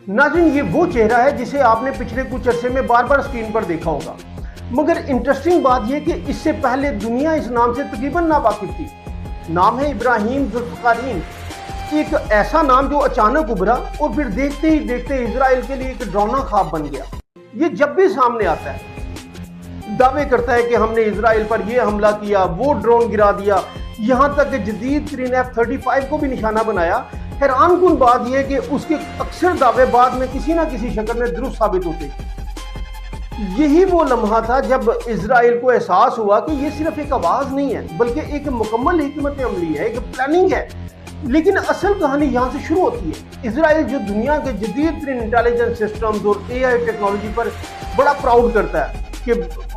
नाज़रीन, ये वो चेहरा है जिसे आपने पिछले कुछ अरसे में बार बार स्क्रीन पर देखा होगा, मगर इंटरेस्टिंग बात यह कि इससे पहले दुनिया इस नाम से तकरीबन नावाकिफ थी। नाम है इब्राहिम जुल्फ़िकारीन, एक ऐसा नाम जो अचानक उभरा और फिर देखते ही देखते इजराइल के लिए एक डरावना ख्वाब बन गया। ये जब भी सामने आता है दावे करता है कि हमने इजराइल पर यह हमला किया, वो ड्रोन गिरा दिया, यहाँ तक कि जदीद तरीन F-35 को भी निशाना बनाया। हैरान कुन बात यह है कि उसके अक्सर दावे बाद में किसी ना किसी शक्ल में दुरुस्त साबित होते। यही वो लम्हा था जब इजराइल को एहसास हुआ कि ये सिर्फ एक आवाज नहीं है बल्कि एक मुकम्मल हिकमत अमली है, एक प्लानिंग है। लेकिन असल कहानी यहाँ से शुरू होती है। इजराइल जो दुनिया के जदीद तरीन इंटेलिजेंस सिस्टम्स और AI टेक्नोलॉजी पर बड़ा प्राउड करता है कि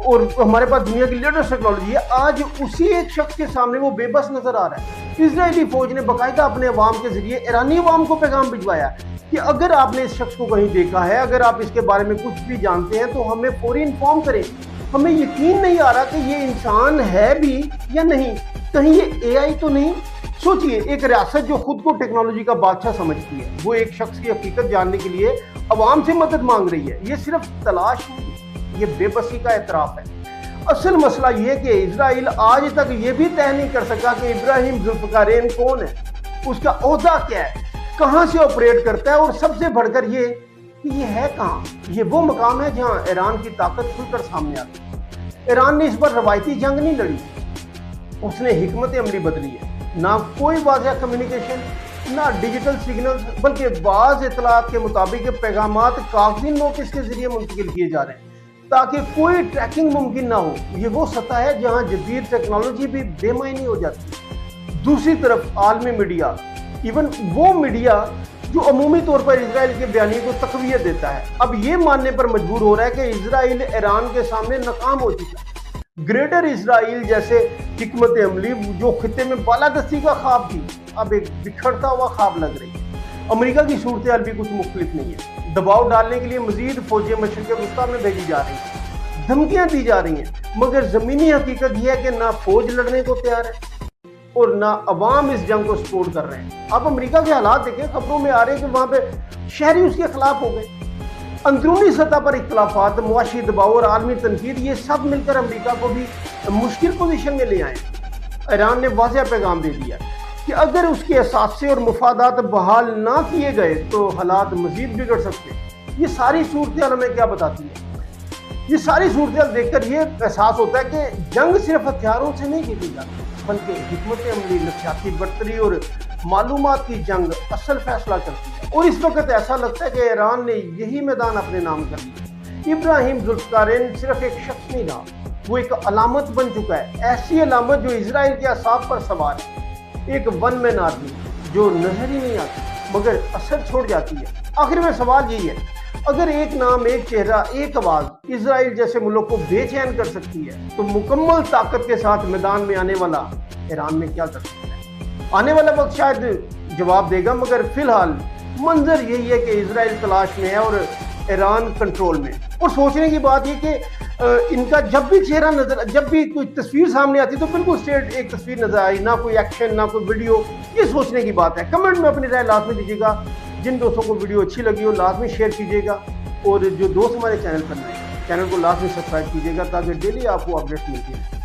और हमारे पास दुनिया की लेटेस्ट टेक्नोलॉजी है, आज उसी एक शख्स के सामने वो बेबस नजर आ रहा है। इजरायली फौज ने बाकायदा अपने अवाम के जरिए ईरानी अवाम को पैगाम भिजवाया कि अगर आपने इस शख्स को कहीं देखा है, अगर आप इसके बारे में कुछ भी जानते हैं तो हमें फौरी इन्फॉर्म करें। हमें यकीन नहीं आ रहा कि ये इंसान है भी या नहीं, कहीं ये AI तो नहीं। सोचिए, एक रियासत जो खुद को टेक्नोलॉजी का बादशाह समझती है, वो एक शख्स की हकीकत जानने के लिए अवाम से मदद मांग रही है। ये सिर्फ तलाश नहीं, ये बेबसी का एतराफ है। असल मसला ये कि इजराइल आज तक ये भी तय नहीं कर सका कि इब्राहिम जुल्फ़िकारीन कौन है, उसका ओहदा क्या है, कहाँ से ऑपरेट करता है, और सबसे बढ़कर ये कि ये है कहाँ। ये वो मकाम है जहाँ ईरान की ताकत खुलकर सामने आती है। ईरान ने इस बार रवायती जंग नहीं लड़ी, उसने हिकमत अमली बदली है। ना कोई वाज़ेह कम्युनिकेशन, ना डिजिटल सिग्नल्स, बल्कि बाज़ इतलात के मुताबिक पैगामात कागजी नोटिस के जरिए मुंतकिल किए जा रहे हैं ताकि कोई ट्रैकिंग मुमकिन ना हो। ये वो सतह है जहां जदीद टेक्नोलॉजी भी बेमायनी हो जाती है। दूसरी तरफ आलमी मीडिया, इवन वो मीडिया जो अमूमी तौर पर इजराइल के बयानी को तक़वियत देता है, अब ये मानने पर मजबूर हो रहा है कि इजराइल ईरान के सामने नाकाम हो चुका है। ग्रेटर इजराइल जैसे हिकमत अमली जो खित्ते में बालादस्ती का ख्वाब थी, अब एक बिखरता हुआ ख्वाब लग रही है। अमेरिका की सूरत हाल भी कुछ मुख्तलिफ नहीं है। दबाव डालने के लिए मजीद फौजें मशरिक़ वस्ता में भेजी जा रही हैं, धमकियां दी जा रही हैं, मगर ज़मीनी हकीकत यह है कि ना फौज लड़ने को तैयार है और ना अवाम इस जंग को सपोर्ट कर रहे हैं। अब अमेरिका के हालात देखें, खबरों में आ रहे हैं कि वहाँ पे शहरी उसके खिलाफ हो गए। अंदरूनी सतह पर इख्तलाफात, मुआशी दबाव और आलमी तनकीद, ये सब मिलकर अमेरिका को भी मुश्किल पोजीशन में ले आए। ईरान ने वाज़ेह पैगाम दे दिया कि अगर उसके असासे और मुफादात बहाल ना किए गए तो हालात मजीद बिगड़ सकते हैं। ये सारी सूरत हाल हमें क्या बताती है? ये सारी सूरत हाल देखकर ये एहसास होता है कि जंग सिर्फ हथियारों से नहीं जीती जाती, बल्कि हिकमत अमली, नफसियाती बर्तरी और मालूमात की जंग असल फैसला करती है। और इस वक्त ऐसा लगता है कि ईरान ने यही मैदान अपने नाम कर लिया। इब्राहिम जुल्फ़िकारीन सिर्फ एक शख्स नहीं रहा, वो एक अलामत बन चुका है। ऐसी अलामत जो इजराइल के असाब पर सवार है, एक वन मैन आर्मी जो नजर ही नहीं आती मगर असर छोड़ जाती है। आखिर में सवाल यही है, अगर एक नाम, एक चेहरा, एक आवाज इजराइल जैसे मुल्क को बेचैन कर सकती है, तो मुकम्मल ताकत के साथ मैदान में आने वाला ईरान में क्या कर सकता है? आने वाला वक्त शायद जवाब देगा, मगर फिलहाल मंजर यही है कि इजराइल तलाश में है और ईरान कंट्रोल में। और सोचने की बात यह कि इनका जब भी चेहरा नजर, जब भी कोई तस्वीर सामने आती तो बिल्कुल स्ट्रेट एक तस्वीर नजर आई, ना कोई एक्शन, ना कोई वीडियो। ये सोचने की बात है। कमेंट में अपनी राय लाजमी दीजिएगा। जिन दोस्तों को वीडियो अच्छी लगी हो लाजमी शेयर कीजिएगा, और जो दोस्त हमारे चैनल पर नए, चैनल को लाजमी सब्सक्राइब कीजिएगा ताकि डेली आपको अपडेट्स मिलती है।